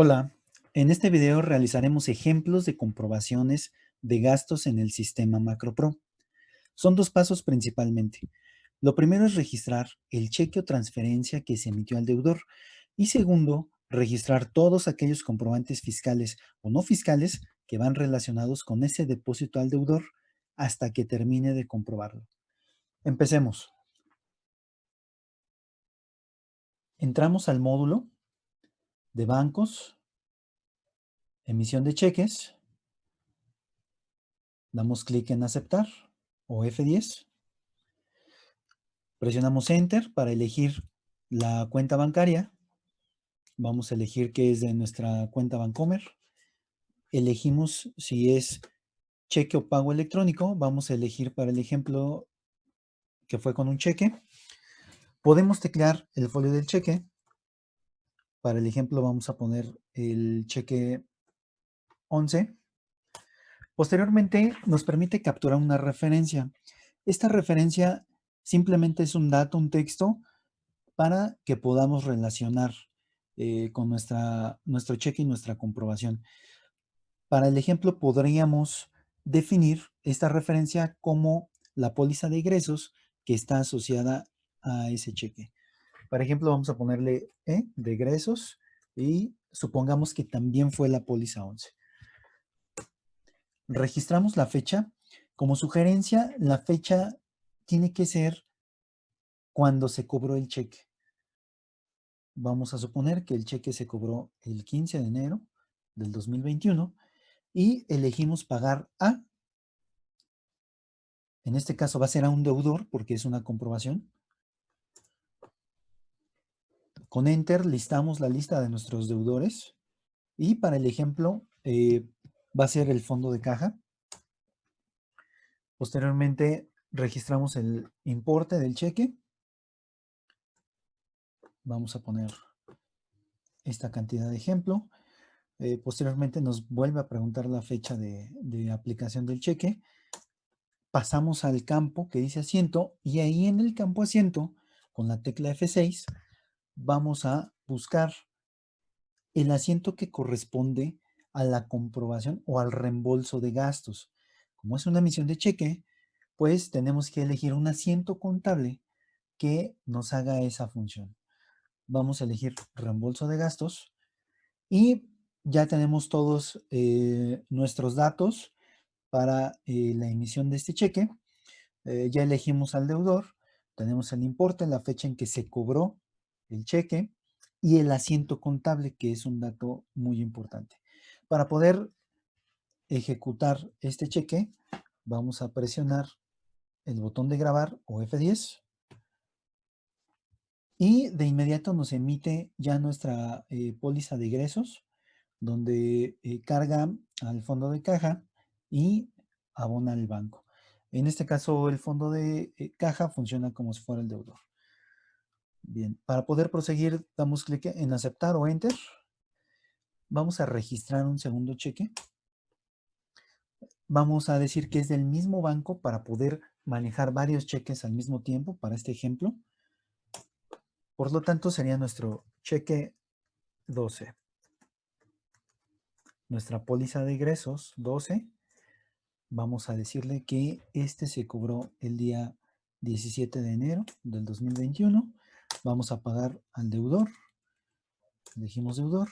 Hola, en este video realizaremos ejemplos de comprobaciones de gastos en el sistema MacroPro. Son dos pasos principalmente. Lo primero es registrar el cheque o transferencia que se emitió al deudor y segundo, registrar todos aquellos comprobantes fiscales o no fiscales que van relacionados con ese depósito al deudor hasta que termine de comprobarlo. Empecemos. Entramos al módulo de bancos, emisión de cheques. Damos clic en aceptar o F10. Presionamos Enter para elegir la cuenta bancaria. Vamos a elegir que es de nuestra cuenta Bancomer. Elegimos si es cheque o pago electrónico. Vamos a elegir para el ejemplo que fue con un cheque. Podemos teclear el folio del cheque. Para el ejemplo vamos a poner el cheque 11. Posteriormente nos permite capturar una referencia. Esta referencia simplemente es un dato, un texto, para que podamos relacionar con nuestro cheque y nuestra comprobación. Para el ejemplo podríamos definir esta referencia como la póliza de egresos que está asociada a ese cheque. Por ejemplo, vamos a ponerle E de egresos y supongamos que también fue la póliza 11. Registramos la fecha. Como sugerencia, la fecha tiene que ser cuando se cobró el cheque. Vamos a suponer que el cheque se cobró el 15 de enero del 2021 y elegimos pagar a, en este caso va a ser a un deudor porque es una comprobación. Con Enter listamos la lista de nuestros deudores y para el ejemplo va a ser el fondo de caja. Posteriormente registramos el importe del cheque. Vamos a poner esta cantidad de ejemplo. Posteriormente nos vuelve a preguntar la fecha de aplicación del cheque. Pasamos al campo que dice asiento y ahí en el campo asiento, con la tecla F6, vamos a buscar el asiento que corresponde a la comprobación o al reembolso de gastos. Como es una emisión de cheque, pues tenemos que elegir un asiento contable que nos haga esa función. Vamos a elegir reembolso de gastos y ya tenemos todos nuestros datos para la emisión de este cheque. Ya elegimos al deudor, tenemos el importe, la fecha en que se cobró el cheque y el asiento contable, que es un dato muy importante. Para poder ejecutar este cheque, vamos a presionar el botón de grabar o F10 y de inmediato nos emite ya nuestra póliza de egresos, donde carga al fondo de caja y abona al banco. En este caso, el fondo de caja funciona como si fuera el deudor. Bien, para poder proseguir, damos clic en aceptar o enter. Vamos a registrar un segundo cheque. Vamos a decir que es del mismo banco para poder manejar varios cheques al mismo tiempo para este ejemplo. Por lo tanto, sería nuestro cheque 12. Nuestra póliza de egresos 12. Vamos a decirle que este se cobró el día 17 de enero del 2021. Vamos a pagar al deudor. Elegimos deudor.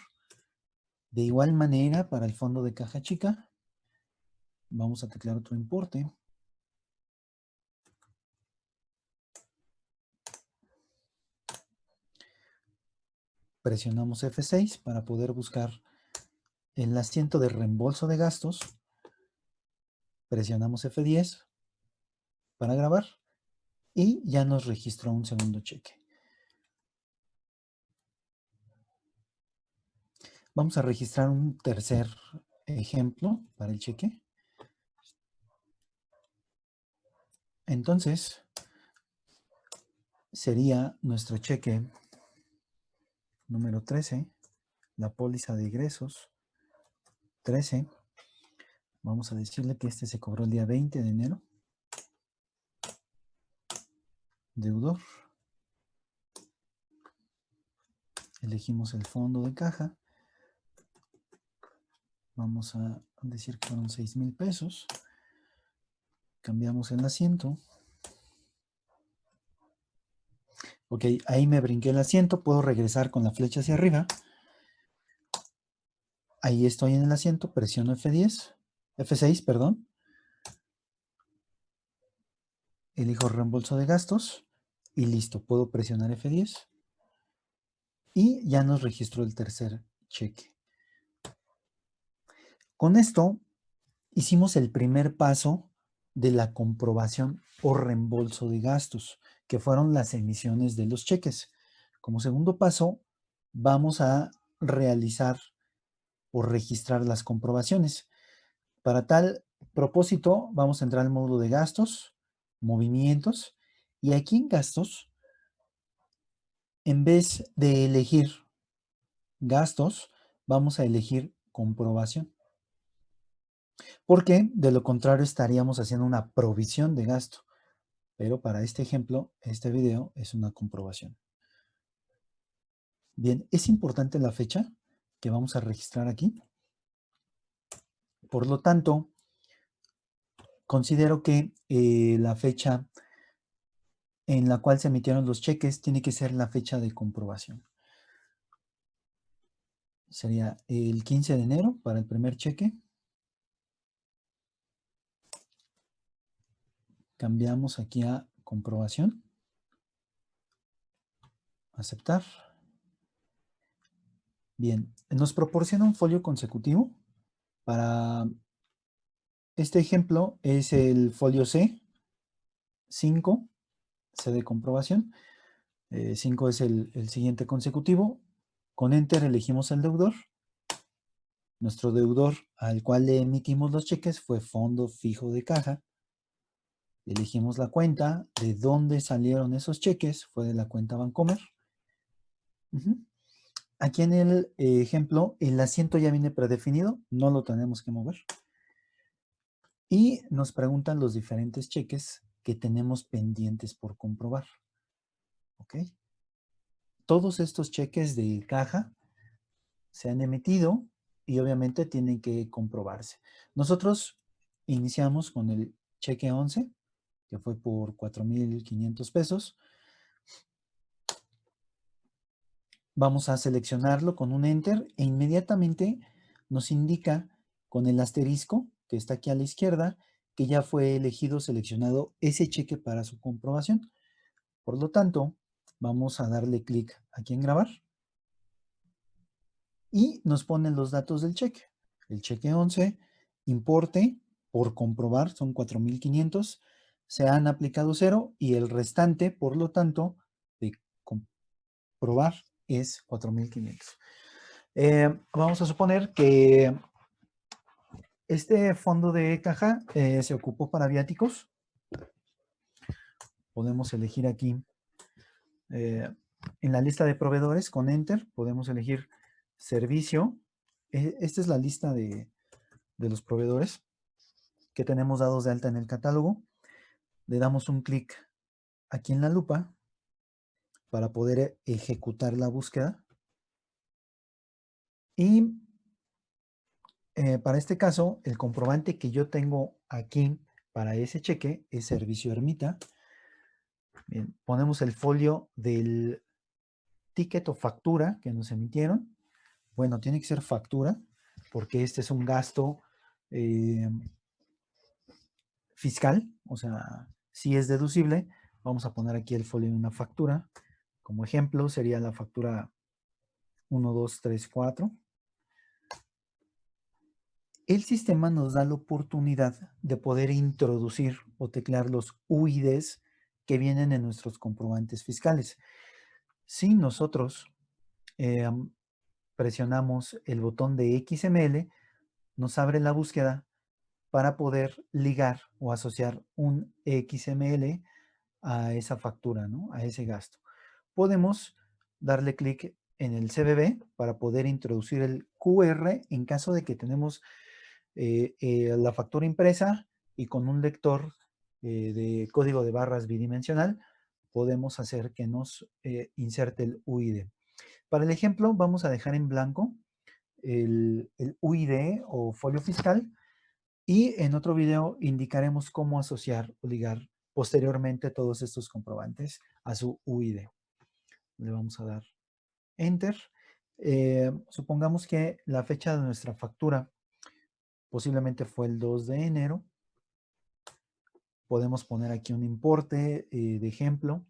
De igual manera, para el fondo de caja chica, vamos a teclear otro importe. Presionamos F6 para poder buscar el asiento de reembolso de gastos. Presionamos F10 para grabar y ya nos registró un segundo cheque. Vamos a registrar un tercer ejemplo para el cheque. Entonces, sería nuestro cheque número 13, la póliza de egresos 13. Vamos a decirle que este se cobró el día 20 de enero. Deudor. Elegimos el fondo de caja. Vamos a decir que fueron 6,000 pesos. Cambiamos el asiento. Ok, ahí me brinqué el asiento. Puedo regresar con la flecha hacia arriba. Ahí estoy en el asiento. Presiono F6, perdón. Elijo reembolso de gastos. Y listo. Puedo presionar F10. Y ya nos registró el tercer cheque. Con esto hicimos el primer paso de la comprobación o reembolso de gastos, que fueron las emisiones de los cheques. Como segundo paso, vamos a realizar o registrar las comprobaciones. Para tal propósito, vamos a entrar al módulo de gastos, movimientos, y aquí en gastos, en vez de elegir gastos, vamos a elegir comprobación. Porque de lo contrario estaríamos haciendo una provisión de gasto. Pero para este ejemplo, este video es una comprobación. Bien, es importante la fecha que vamos a registrar aquí. Por lo tanto, considero que la fecha en la cual se emitieron los cheques tiene que ser la fecha de comprobación. Sería el 15 de enero para el primer cheque. Cambiamos aquí a comprobación. Aceptar. Bien, nos proporciona un folio consecutivo. Para este ejemplo es el folio C5, C de comprobación. 5 es el siguiente consecutivo. Con Enter elegimos el deudor. Nuestro deudor al cual le emitimos los cheques fue Fondo Fijo de Caja. Elegimos la cuenta. ¿De dónde salieron esos cheques? Fue de la cuenta Bancomer. Aquí en el ejemplo, el asiento ya viene predefinido. No lo tenemos que mover. Y nos preguntan los diferentes cheques que tenemos pendientes por comprobar. ¿Ok? Todos estos cheques de caja se han emitido y obviamente tienen que comprobarse. Nosotros iniciamos con el cheque 11, que fue por 4,500 pesos. Vamos a seleccionarlo con un Enter e inmediatamente nos indica con el asterisco que está aquí a la izquierda que ya fue elegido, seleccionado ese cheque para su comprobación. Por lo tanto, vamos a darle clic aquí en grabar y nos ponen los datos del cheque. El cheque 11, importe por comprobar, son 4,500, se han aplicado 0 y el restante, por lo tanto, de comprobar es 4,500. Vamos a suponer que este fondo de caja se ocupó para viáticos. Podemos elegir aquí en la lista de proveedores con Enter, podemos elegir servicio. Esta es la lista de los proveedores que tenemos dados de alta en el catálogo. Le damos un clic aquí en la lupa para poder ejecutar la búsqueda. Y para este caso, el comprobante que yo tengo aquí para ese cheque es Servicio Ermita. Bien, ponemos el folio del ticket o factura que nos emitieron. Bueno, tiene que ser factura porque este es un gasto fiscal, o sea, si es deducible. Vamos a poner aquí el folio de una factura. Como ejemplo, sería la factura 1, 2, 3, 4. El sistema nos da la oportunidad de poder introducir o teclear los UIDs que vienen en nuestros comprobantes fiscales. Si nosotros presionamos el botón de XML, nos abre la búsqueda para poder ligar o asociar un XML a esa factura, ¿no? A ese gasto. Podemos darle clic en el CBB para poder introducir el QR en caso de que tenemos la factura impresa y con un lector de código de barras bidimensional podemos hacer que nos inserte el UID. Para el ejemplo vamos a dejar en blanco el UID o folio fiscal, y en otro video indicaremos cómo asociar o ligar posteriormente todos estos comprobantes a su UID. Le vamos a dar Enter. Supongamos que la fecha de nuestra factura posiblemente fue el 2 de enero. Podemos poner aquí un importe de ejemplo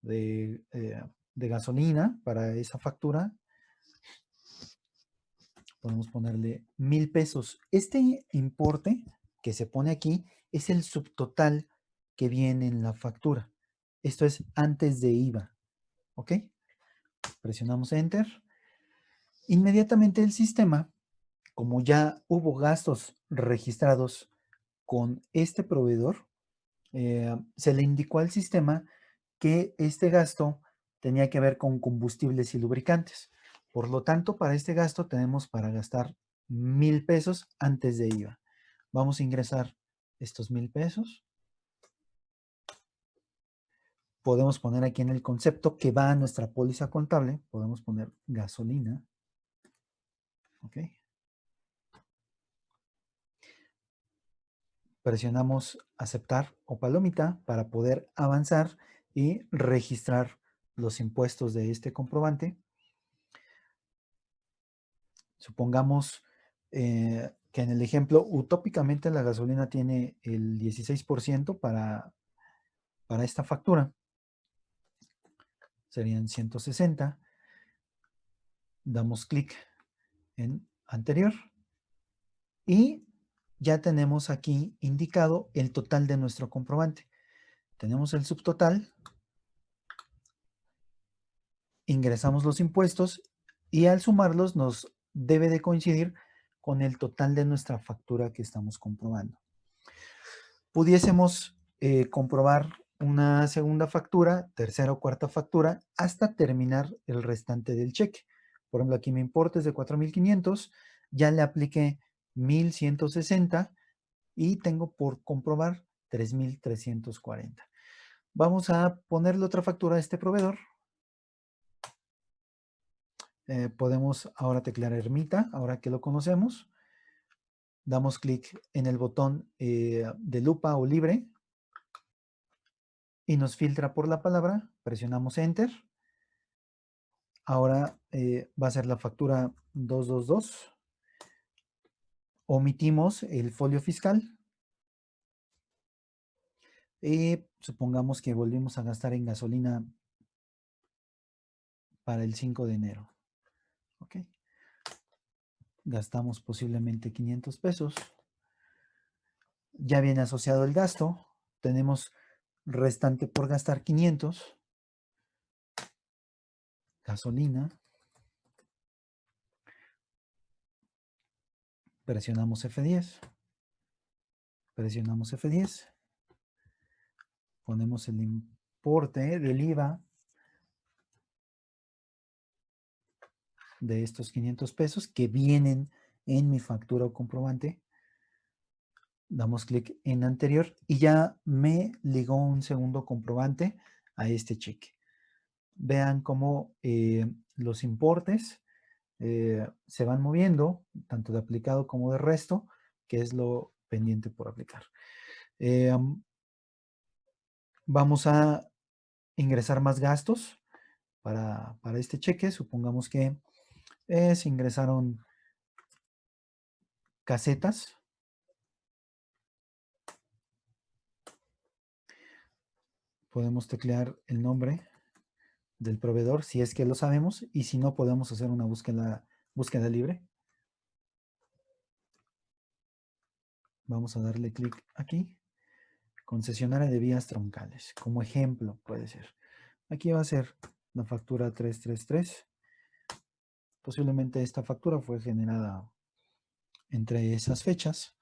de gasolina para esa factura. Podemos ponerle 1,000 pesos. Este importe que se pone aquí es el subtotal que viene en la factura. Esto es antes de IVA. ¿Ok? Presionamos Enter. Inmediatamente el sistema, como ya hubo gastos registrados con este proveedor, se le indicó al sistema que este gasto tenía que ver con combustibles y lubricantes. Por lo tanto, para este gasto tenemos para gastar 1,000 pesos antes de IVA. Vamos a ingresar estos 1,000 pesos. Podemos poner aquí en el concepto que va a nuestra póliza contable, podemos poner gasolina. ¿Ok? Presionamos aceptar o palomita para poder avanzar y registrar los impuestos de este comprobante. Supongamos que en el ejemplo, utópicamente la gasolina tiene el 16% para esta factura. Serían 160. Damos clic en anterior y ya tenemos aquí indicado el total de nuestro comprobante. Tenemos el subtotal, ingresamos los impuestos y al sumarlos nos debe de coincidir con el total de nuestra factura que estamos comprobando. Pudiésemos comprobar una segunda factura, tercera o cuarta factura, hasta terminar el restante del cheque. Por ejemplo, aquí mi importe es de 4,500, ya le apliqué 1,160 y tengo por comprobar 3,340. Vamos a ponerle otra factura a este proveedor. Podemos ahora teclear Ermita, ahora que lo conocemos. Damos clic en el botón de lupa o libre y nos filtra por la palabra. Presionamos Enter. Ahora va a ser la factura 222. Omitimos el folio fiscal. Y supongamos que volvimos a gastar en gasolina para el 5 de enero. ¿Ok? Gastamos posiblemente 500 pesos. Ya viene asociado el gasto. Tenemos restante por gastar 500. Gasolina. Presionamos F10. Presionamos F10. Ponemos el importe del IVA de estos 500 pesos que vienen en mi factura o comprobante. Damos clic en anterior y ya me ligó un segundo comprobante a este cheque. Vean cómo los importes se van moviendo, tanto de aplicado como de resto, que es lo pendiente por aplicar. Vamos a ingresar más gastos para este cheque. Supongamos que se ingresaron casetas. Podemos teclear el nombre del proveedor si es que lo sabemos y si no podemos hacer una búsqueda libre. Vamos a darle clic aquí. Concesionaria de vías troncales. Como ejemplo puede ser. Aquí va a ser la factura 333. Posiblemente esta factura fue generada entre esas fechas.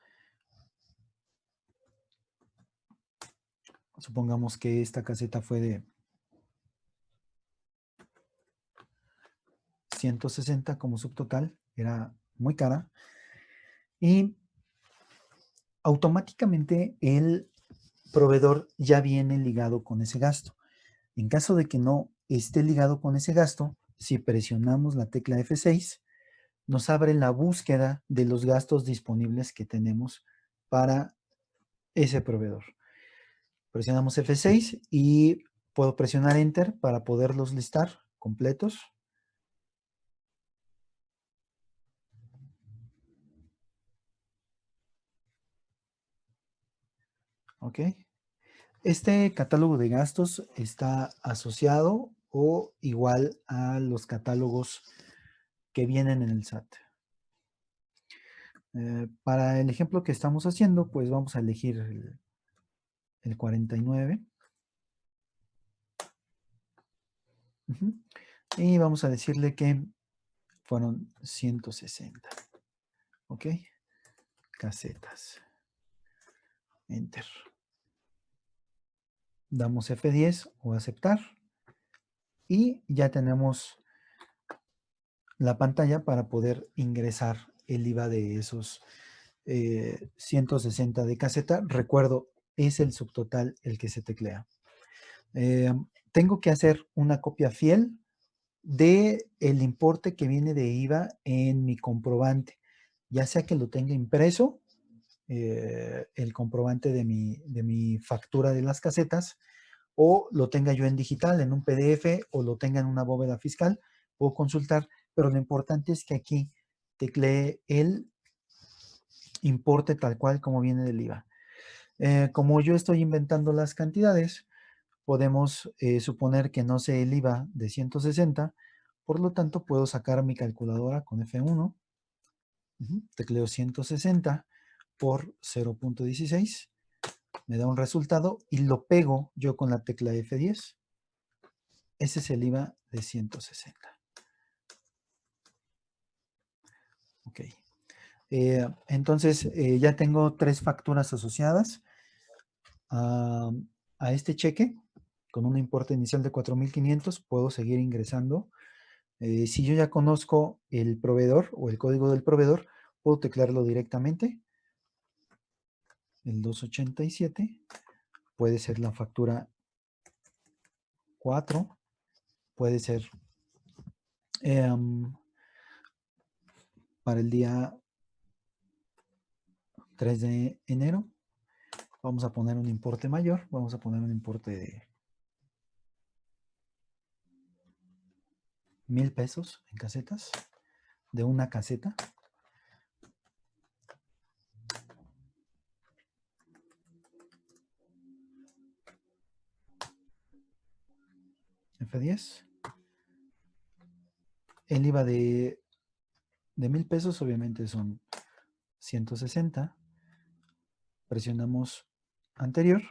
Supongamos que esta caseta fue de 160 como subtotal. Era muy cara. Y automáticamente el proveedor ya viene ligado con ese gasto. En caso de que no esté ligado con ese gasto, si presionamos la tecla F6, nos abre la búsqueda de los gastos disponibles que tenemos para ese proveedor. Presionamos F6 y puedo presionar Enter para poderlos listar completos. Ok. Este catálogo de gastos está asociado o igual a los catálogos que vienen en el SAT. Para el ejemplo que estamos haciendo, pues vamos a elegir el 49. Y vamos a decirle que fueron 160. Ok. Casetas. Enter. Damos F10 o aceptar. Y ya tenemos la pantalla para poder ingresar el IVA de esos 160 de caseta. Recuerdo, es el subtotal el que se teclea. Tengo que hacer una copia fiel de el importe que viene de IVA en mi comprobante, ya sea que lo tenga impreso, el comprobante de mi factura de las casetas, o lo tenga yo en digital, en un PDF, o lo tenga en una bóveda fiscal, puedo consultar, pero lo importante es que aquí teclee el importe tal cual como viene del IVA. Como yo estoy inventando las cantidades, podemos suponer que no sé el IVA de 160, por lo tanto puedo sacar mi calculadora con F1, tecleo 160 por 0.16, me da un resultado y lo pego yo con la tecla F10. Ese es el IVA de 160. Ok. Entonces ya tengo 3 facturas asociadas a este cheque. Con un importe inicial de 4,500 puedo seguir ingresando. Si yo ya conozco el proveedor o el código del proveedor, puedo teclearlo directamente. El 287 puede ser la factura 4, puede ser para el día 3 de enero. Vamos a poner un importe mayor, vamos a poner un importe de 1,000 pesos en casetas, de una caseta. F10. El IVA de 1,000 pesos obviamente son 160. Presionamos anterior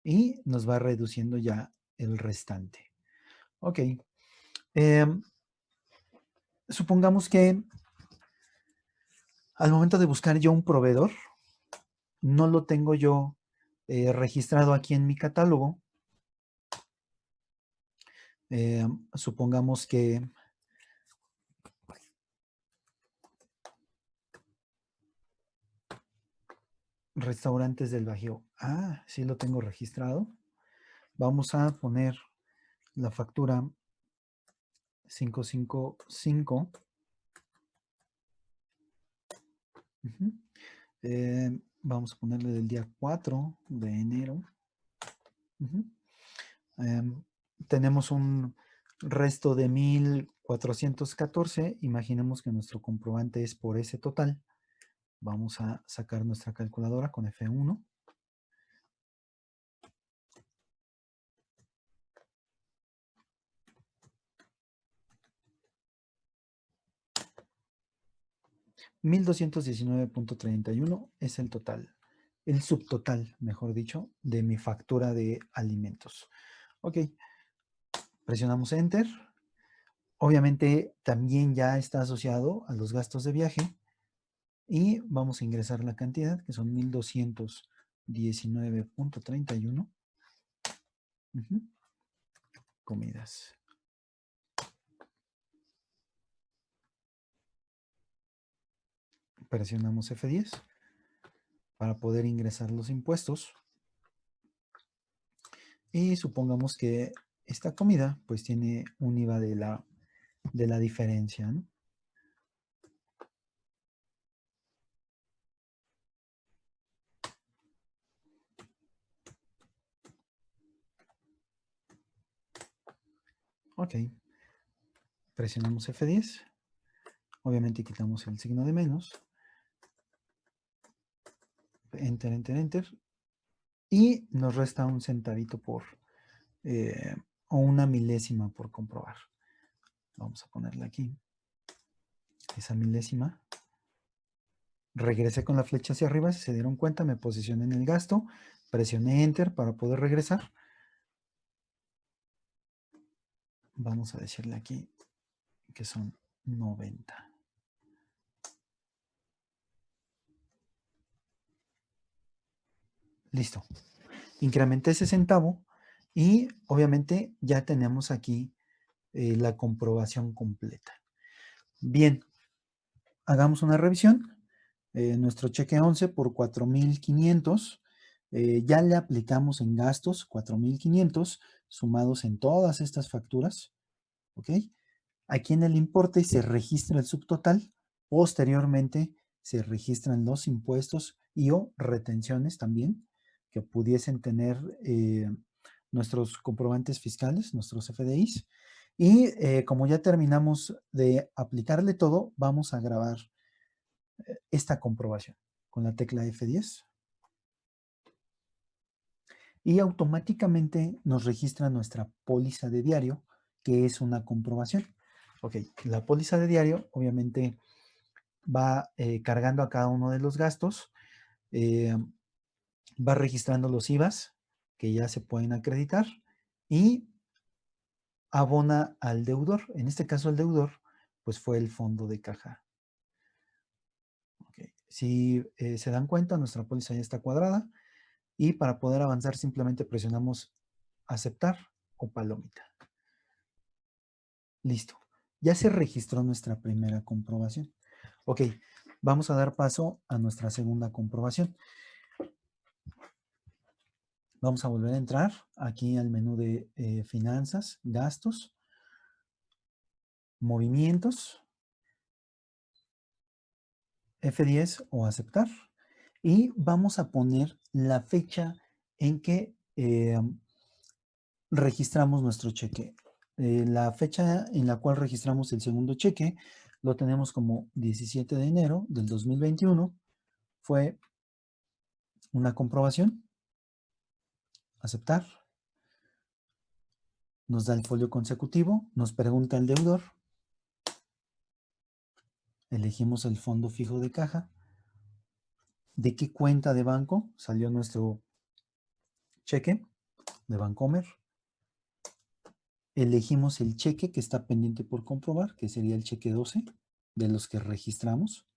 y nos va reduciendo ya el restante. Ok. Supongamos que al momento de buscar yo un proveedor, no lo tengo yo registrado aquí en mi catálogo. Supongamos que Restaurantes del Bajío. Ah, sí lo tengo registrado. Vamos a poner la factura 555. Vamos a ponerle del día 4 de enero. Tenemos un resto de 1,414. Imaginemos que nuestro comprobante es por ese total. Vamos a sacar nuestra calculadora con F1. $1,219.31 es el total, el subtotal, mejor dicho, de mi factura de alimentos. Ok, presionamos Enter. Obviamente también ya está asociado a los gastos de viaje y vamos a ingresar la cantidad, que son 1,219.31. Comidas. Presionamos F10 para poder ingresar los impuestos. Y supongamos que esta comida pues tiene un IVA de la diferencia, ¿no? Ok. Presionamos F10. Obviamente quitamos el signo de menos. Enter, enter, enter. Y nos resta un centavito o una milésima por comprobar. Vamos a ponerle aquí. Esa milésima. Regresé con la flecha hacia arriba. Si se dieron cuenta, me posicioné en el gasto. Presioné Enter para poder regresar. Vamos a decirle aquí que son 90. Listo. Incrementé ese centavo y obviamente ya tenemos aquí la comprobación completa. Bien, hagamos una revisión. Nuestro cheque 11 por 4,500. Ya le aplicamos en gastos 4,500 sumados en todas estas facturas. ¿Ok? Aquí en el importe se registra el subtotal. Posteriormente se registran los impuestos y o retenciones también que pudiesen tener nuestros comprobantes fiscales, nuestros FDIs. Y como ya terminamos de aplicarle todo, vamos a grabar esta comprobación con la tecla F10. Y automáticamente nos registra nuestra póliza de diario, que es una comprobación. Ok, la póliza de diario obviamente va cargando a cada uno de los gastos, va registrando los IVAs que ya se pueden acreditar y abona al deudor. En este caso el deudor pues fue el fondo de caja. Okay. Si se dan cuenta, nuestra póliza ya está cuadrada y para poder avanzar simplemente presionamos aceptar o palomita. Listo. Ya se registró nuestra primera comprobación. Ok, vamos a dar paso a nuestra segunda comprobación. Vamos a volver a entrar aquí al menú de finanzas, gastos, movimientos, F10 o aceptar. Y vamos a poner la fecha en que registramos nuestro cheque. La fecha en la cual registramos el segundo cheque lo tenemos como 17 de enero del 2021. Fue una comprobación. Aceptar. Nos da el folio consecutivo. Nos pregunta el deudor. Elegimos el fondo fijo de caja. ¿De qué cuenta de banco salió nuestro cheque? De Bancomer. Elegimos el cheque que está pendiente por comprobar, que sería el cheque 12 de los que registramos.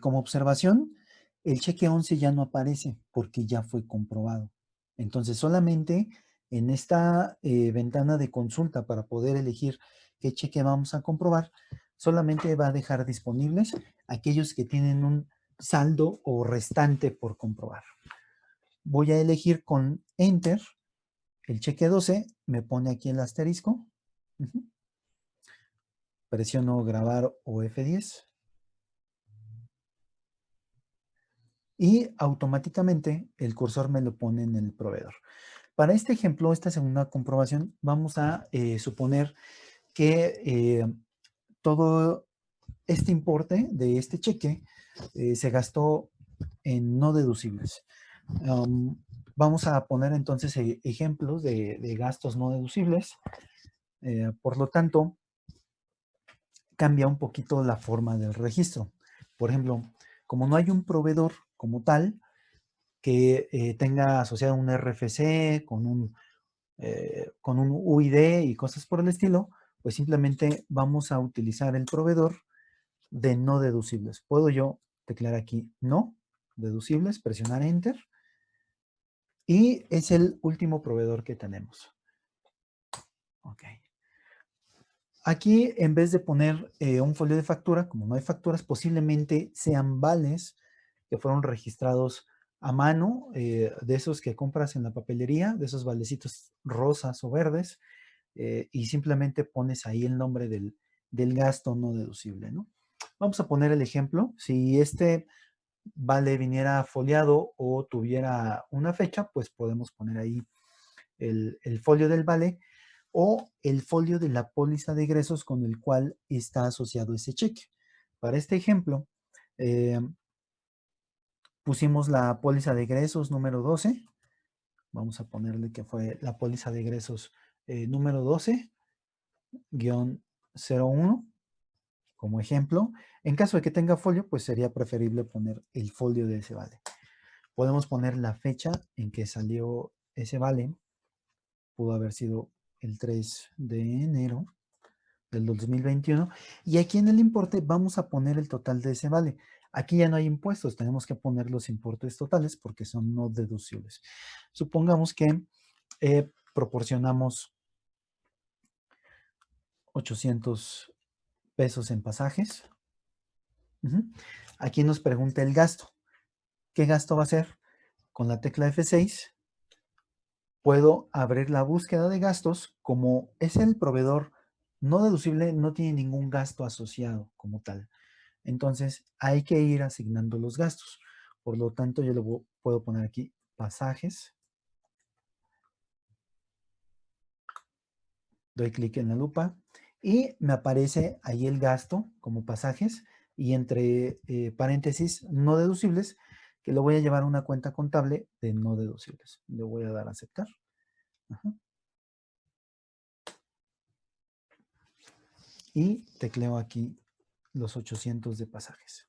Como observación, el cheque 11 ya no aparece porque ya fue comprobado. Entonces, solamente en esta ventana de consulta para poder elegir qué cheque vamos a comprobar, solamente va a dejar disponibles aquellos que tienen un saldo o restante por comprobar. Voy a elegir con Enter el cheque 12, me pone aquí el asterisco. Presiono grabar o F10. Y automáticamente el cursor me lo pone en el proveedor. Para este ejemplo, esta segunda comprobación, vamos a suponer que todo este importe de este cheque se gastó en no deducibles. Vamos a poner entonces ejemplos de gastos no deducibles. Por lo tanto, cambia un poquito la forma del registro. Por ejemplo, como no hay un proveedor como tal que tenga asociado un RFC con un UID y cosas por el estilo, pues simplemente vamos a utilizar el proveedor de no deducibles. Puedo yo teclear aquí no deducibles, presionar Enter y es el último proveedor que tenemos. Ok. Aquí, en vez de poner un folio de factura, como no hay facturas, posiblemente sean vales que fueron registrados a mano, de esos que compras en la papelería, de esos valecitos rosas o verdes, y simplemente pones ahí el nombre del gasto no deducible, ¿no? Vamos a poner el ejemplo. Si este vale viniera foliado o tuviera una fecha, pues podemos poner ahí el folio del vale. o el folio de la póliza de egresos con el cual está asociado ese cheque. Para este ejemplo, pusimos la póliza de egresos número 12. Vamos a ponerle que fue la póliza de egresos número 12-01 como ejemplo. En caso de que tenga folio, pues sería preferible poner el folio de ese vale. Podemos poner la fecha en que salió ese vale. Pudo haber sido el 3 de enero del 2021. Y aquí en el importe vamos a poner el total de ese vale. Aquí ya no hay impuestos, tenemos que poner los importes totales porque son no deducibles. Supongamos que proporcionamos 800 pesos en pasajes. Aquí nos pregunta el gasto. ¿Qué gasto va a ser? Con la tecla F6 puedo abrir la búsqueda de gastos. Como es el proveedor no deducible, no tiene ningún gasto asociado como tal. Entonces hay que ir asignando los gastos. Por lo tanto, yo le puedo poner aquí pasajes. Doy clic en la lupa y me aparece ahí el gasto como pasajes y entre paréntesis no deducibles, que lo voy a llevar a una cuenta contable de no deducibles. Le voy a dar a aceptar. Ajá. Y tecleo aquí los 800 de pasajes.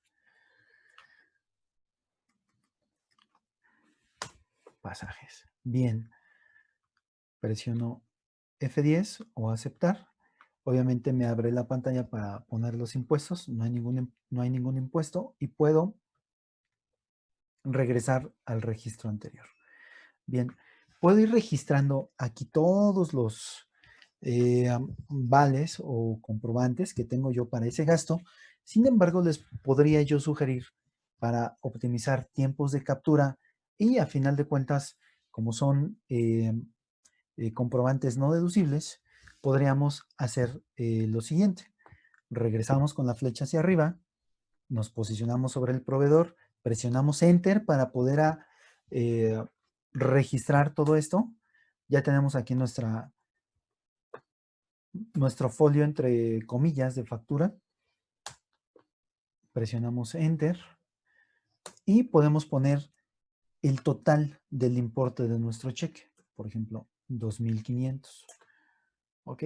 Pasajes. Bien. Presiono F10 o aceptar. Obviamente me abre la pantalla para poner los impuestos. No hay ningún impuesto y puedo regresar al registro anterior. Bien, puedo ir registrando aquí todos los vales o comprobantes que tengo yo para ese gasto. Sin embargo, les podría yo sugerir para optimizar tiempos de captura y a final de cuentas, como son comprobantes no deducibles, podríamos hacer lo siguiente. Regresamos con la flecha hacia arriba, nos posicionamos sobre el proveedor, presionamos Enter para poder registrar todo esto. Ya tenemos aquí nuestro folio entre comillas de factura. Presionamos Enter y podemos poner el total del importe de nuestro cheque. Por ejemplo, 2,500. ¿Ok?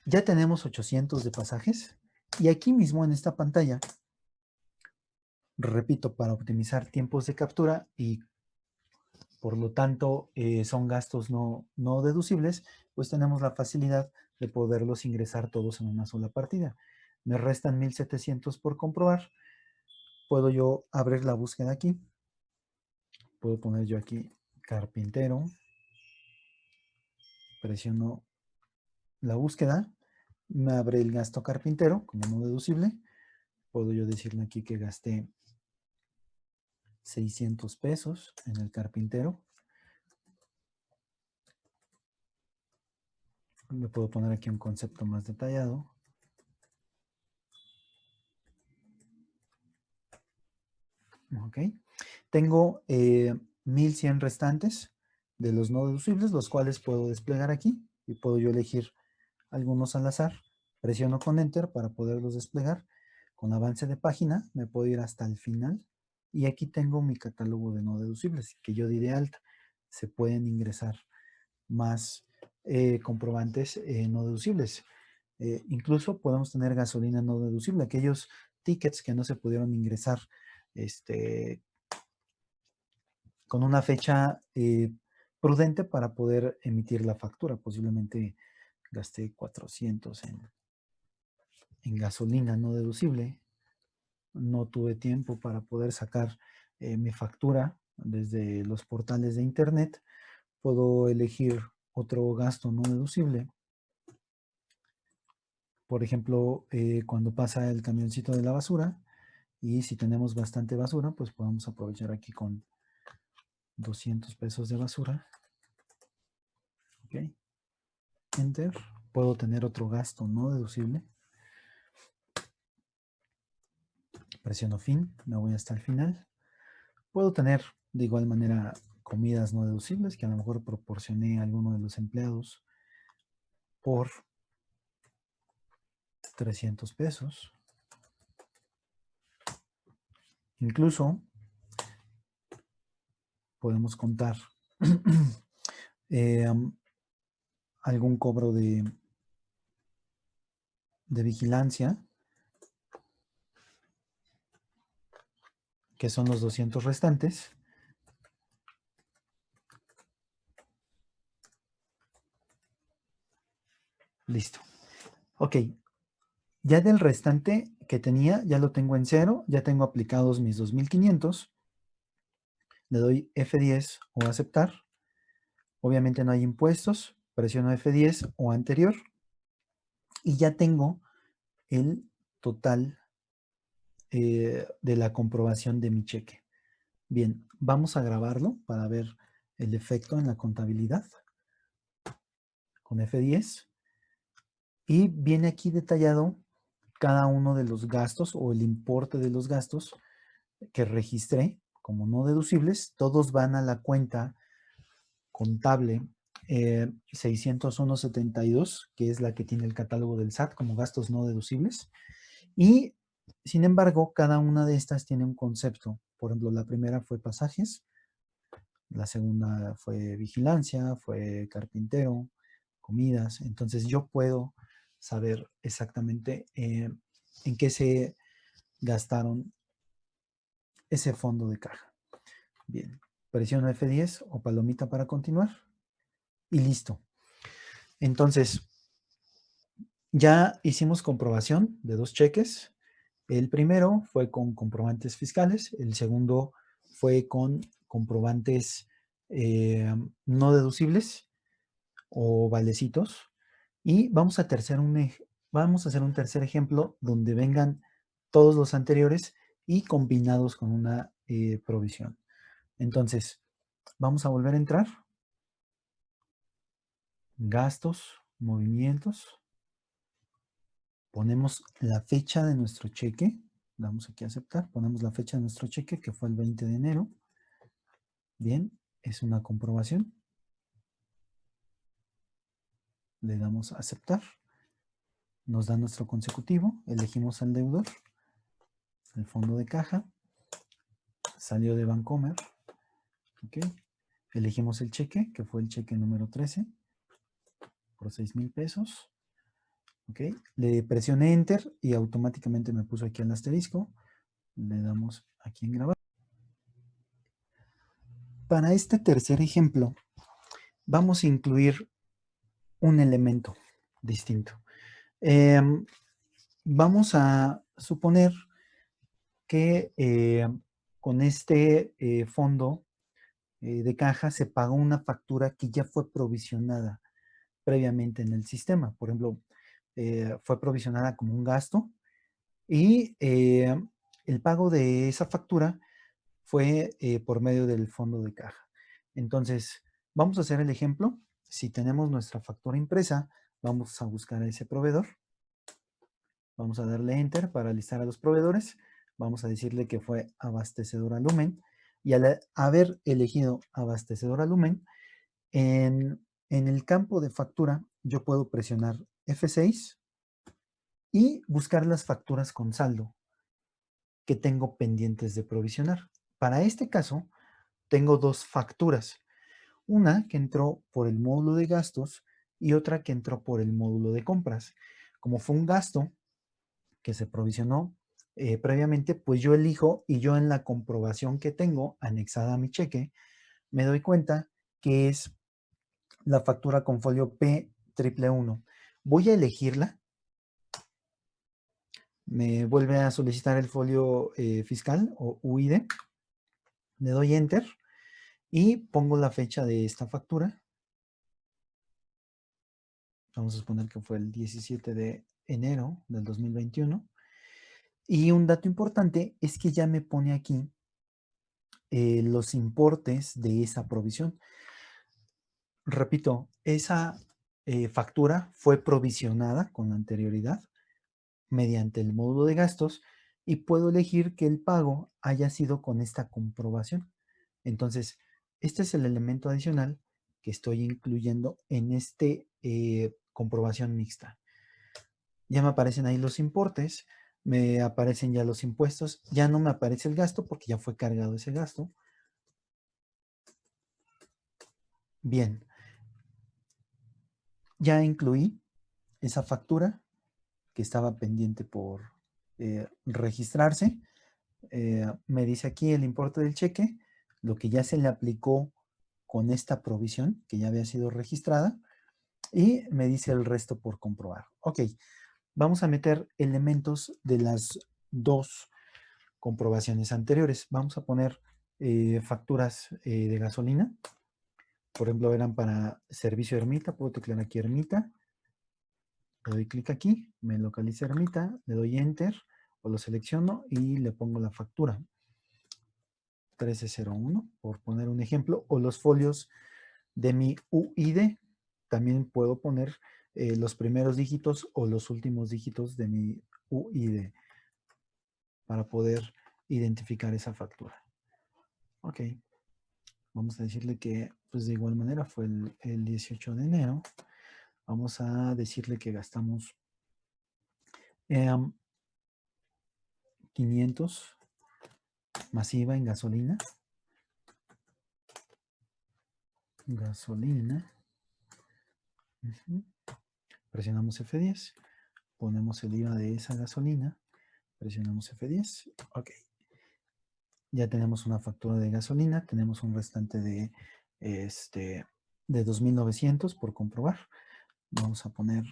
Ya tenemos 800 de pasajes y aquí mismo en esta pantalla, repito, para optimizar tiempos de captura y por lo tanto son gastos no deducibles, pues tenemos la facilidad de poderlos ingresar todos en una sola partida. Me restan 1,700 por comprobar. Puedo yo abrir la búsqueda aquí. Puedo poner yo aquí carpintero. Presiono la búsqueda. Me abre el gasto carpintero como no deducible. Puedo yo decirle aquí que gasté 600 pesos en el carpintero. Le puedo poner aquí un concepto más detallado. Ok. Tengo 1,100 restantes de los no deducibles, los cuales puedo desplegar aquí y puedo yo elegir algunos al azar. Presiono con Enter para poderlos desplegar. Con avance de página me puedo ir hasta el final y aquí tengo mi catálogo de no deducibles que yo di de alta. Se pueden ingresar más comprobantes no deducibles. Incluso podemos tener gasolina no deducible, aquellos tickets que no se pudieron ingresar con una fecha prudente para poder emitir la factura. Posiblemente gasté 400 en gasolina no deducible. No tuve tiempo para poder sacar mi factura desde los portales de internet. Puedo elegir otro gasto no deducible. Por ejemplo, cuando pasa el camioncito de la basura y si tenemos bastante basura, pues podemos aprovechar aquí con 200 pesos de basura. Ok. Enter. Puedo tener otro gasto no deducible. Presiono fin, me voy hasta el final. Puedo tener de igual manera comidas no deducibles que a lo mejor proporcioné a alguno de los empleados por 300 pesos. Incluso podemos contar algún cobro de vigilancia, que son los 200 restantes. Listo. Ok. Ya del restante que tenía, ya lo tengo en cero, ya tengo aplicados mis 2,500. Le doy F10 o aceptar. Obviamente no hay impuestos, presiono F10 o anterior y ya tengo el total de la comprobación de mi cheque. Bien, vamos a grabarlo para ver el efecto en la contabilidad con F10 y viene aquí detallado cada uno de los gastos o el importe de los gastos que registré como no deducibles. Todos van a la cuenta contable 601.72, que es la que tiene el catálogo del SAT como gastos no deducibles. Y, sin embargo, cada una de estas tiene un concepto. Por ejemplo, la primera fue pasajes, la segunda fue vigilancia, fue carpintero, comidas. Entonces, yo puedo saber exactamente en qué se gastaron ese fondo de caja. Bien, presiono F10 o palomita para continuar y listo. Entonces, ya hicimos comprobación de 2 cheques. El primero fue con comprobantes fiscales, el segundo fue con comprobantes no deducibles o valecitos. Y vamos a hacer un tercer ejemplo donde vengan todos los anteriores y combinados con una provisión. Entonces, vamos a volver a entrar. Gastos, movimientos. Ponemos la fecha de nuestro cheque. Damos aquí a aceptar. Ponemos la fecha de nuestro cheque, que fue el 20 de enero. Bien, es una comprobación. Le damos a aceptar. Nos da nuestro consecutivo. Elegimos al deudor. El fondo de caja. Salió de Bancomer. Ok. Elegimos el cheque, que fue el cheque número 13, por 6,000 pesos. Ok. Le presioné Enter y automáticamente me puso aquí el asterisco. Le damos aquí en grabar. Para este tercer ejemplo, vamos a incluir un elemento distinto. Vamos a suponer que con este fondo de caja se pagó una factura que ya fue provisionada previamente en el sistema. Por ejemplo, fue provisionada como un gasto y el pago de esa factura fue por medio del fondo de caja. Entonces, vamos a hacer el ejemplo. Si tenemos nuestra factura impresa, vamos a buscar a ese proveedor. Vamos a darle Enter para listar a los proveedores. Vamos a decirle que fue Abastecedora Lumen. Y al haber elegido Abastecedora Lumen, en el campo de factura, yo puedo presionar F6 y buscar las facturas con saldo que tengo pendientes de provisionar. Para este caso, tengo 2 facturas. Una que entró por el módulo de gastos y otra que entró por el módulo de compras. Como fue un gasto que se provisionó previamente, pues yo elijo y yo en la comprobación que tengo anexada a mi cheque, me doy cuenta que es la factura con folio P111. Voy a elegirla. Me vuelve a solicitar el folio fiscal o UID. Le doy Enter y pongo la fecha de esta factura. Vamos a suponer que fue el 17 de enero del 2021. Y un dato importante es que ya me pone aquí los importes de esa provisión. Repito, esa factura fue provisionada con anterioridad mediante el módulo de gastos y puedo elegir que el pago haya sido con esta comprobación. Entonces, este es el elemento adicional que estoy incluyendo en este comprobación mixta. Ya me aparecen ahí los importes, me aparecen ya los impuestos, ya no me aparece el gasto porque ya fue cargado ese gasto. Bien, ya incluí esa factura que estaba pendiente por registrarse. Me dice aquí el importe del cheque, lo que ya se le aplicó con esta provisión que ya había sido registrada, y me dice el resto por comprobar. Ok, vamos a meter elementos de las dos comprobaciones anteriores. Vamos a poner facturas de gasolina. Por ejemplo, eran para servicio Ermita. Puedo teclear aquí Ermita. Le doy clic aquí, me localiza Ermita, le doy Enter o lo selecciono y le pongo la factura. 1301, por poner un ejemplo, o los folios de mi UID. También puedo poner los primeros dígitos o los últimos dígitos de mi UID para poder identificar esa factura. Ok, vamos a decirle que, pues de igual manera fue el 18 de enero. Vamos a decirle que gastamos 500 masiva en gasolina. Gasolina. Presionamos F10. Ponemos el IVA de esa gasolina. Presionamos F10. Ok. Ya tenemos una factura de gasolina. Tenemos un restante de 2,900 por comprobar. Vamos a poner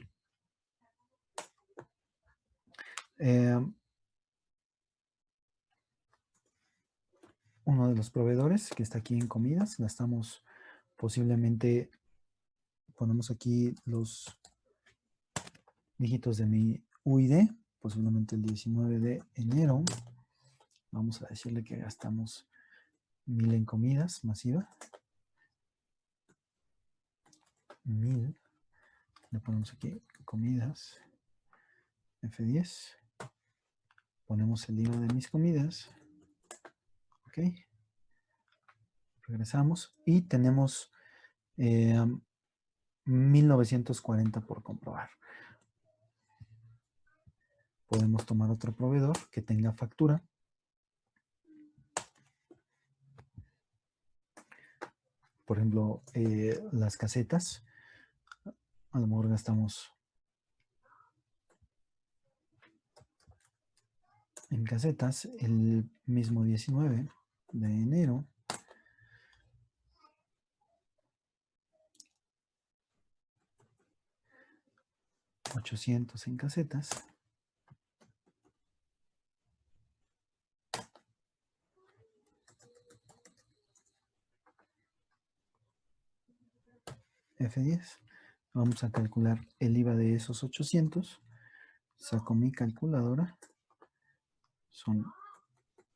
uno de los proveedores que está aquí en comidas. Gastamos posiblemente, ponemos aquí los dígitos de mi UID, posiblemente el 19 de enero. Vamos a decirle que gastamos 1000 en comidas masiva. 1000. Le ponemos aquí comidas. F10. Ponemos el IVA de mis comidas. Ok. Regresamos y tenemos 1940 por comprobar. Podemos tomar otro proveedor que tenga factura. Por ejemplo, las casetas. A lo mejor gastamos en casetas el mismo 19 de enero. $800 en casetas. F10. Vamos a calcular el IVA de esos 800. Saco mi calculadora. Son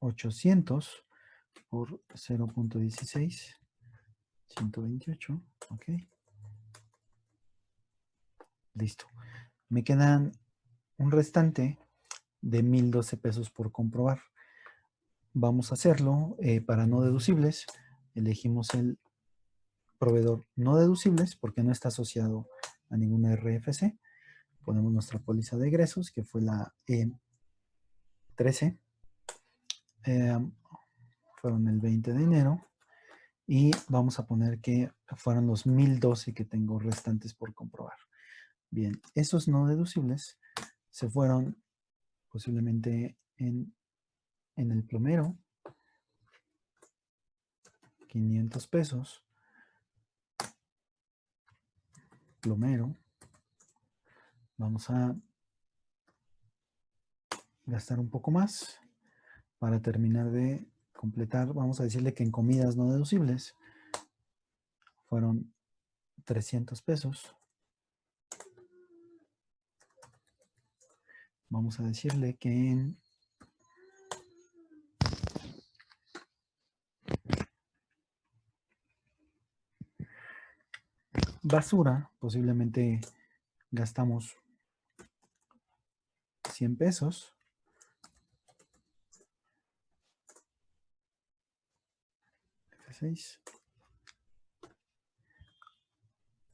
800 por 0.16. 128. Ok. Listo. Me quedan un restante de 1012 pesos por comprobar. Vamos a hacerlo para no deducibles. Elegimos el proveedor no deducibles porque no está asociado a ninguna RFC. Ponemos nuestra póliza de egresos, que fue la E13. Fueron el 20 de enero. Y vamos a poner que fueron los 1012 que tengo restantes por comprobar. Bien, esos no deducibles se fueron posiblemente en el plomero. 500 pesos. Plomero. Vamos a gastar un poco más para terminar de completar. Vamos a decirle que en comidas no deducibles fueron 300 pesos. Vamos a decirle que en basura posiblemente gastamos 100 pesos. F6.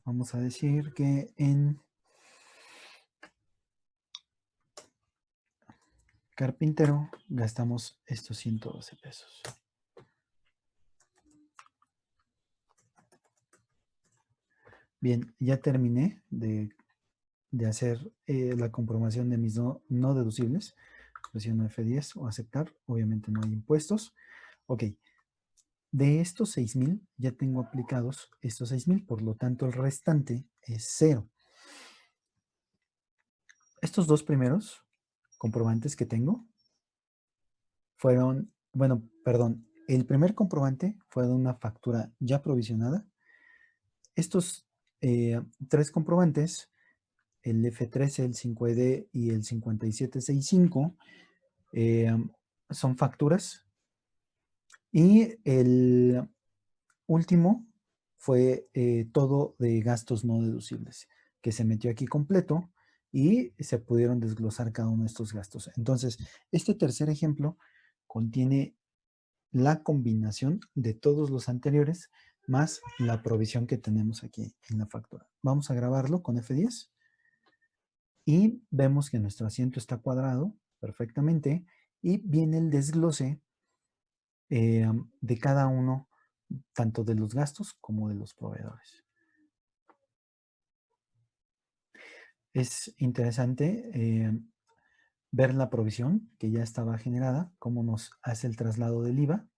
Vamos a decir que en carpintero gastamos estos 112 pesos. Bien, ya terminé de hacer la comprobación de mis no deducibles. Presiono F10 o aceptar. Obviamente no hay impuestos. Ok. De estos 6,000 ya tengo aplicados estos 6,000. Por lo tanto, el restante es 0. Estos dos primeros comprobantes que tengo fueron, bueno, perdón, el primer comprobante fue de una factura ya provisionada. Estos 3 comprobantes, el F13, el 5ED y el 5765, son facturas. Y el último fue todo de gastos no deducibles, que se metió aquí completo y se pudieron desglosar cada uno de estos gastos. Entonces, este tercer ejemplo contiene la combinación de todos los anteriores más la provisión que tenemos aquí en la factura. Vamos a grabarlo con F10 y vemos que nuestro asiento está cuadrado perfectamente y viene el desglose de cada uno, tanto de los gastos como de los proveedores. Es interesante ver la provisión que ya estaba generada, cómo nos hace el traslado del IVA.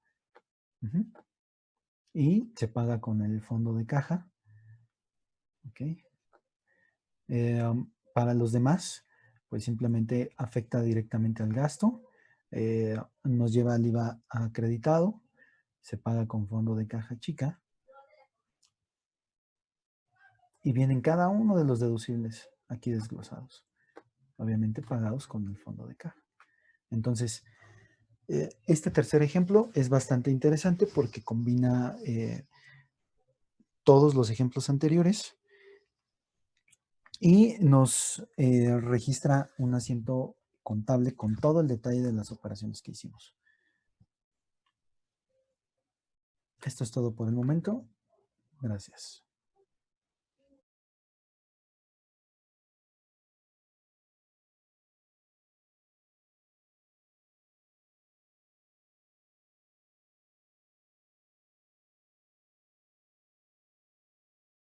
Y se paga con el fondo de caja. Okay. Para los demás, pues simplemente afecta directamente al gasto. Nos lleva al IVA acreditado. Se paga con fondo de caja chica. Y vienen cada uno de los deducibles aquí desglosados. Obviamente pagados con el fondo de caja. Entonces, este tercer ejemplo es bastante interesante porque combina todos los ejemplos anteriores y nos registra un asiento contable con todo el detalle de las operaciones que hicimos. Esto es todo por el momento. Gracias.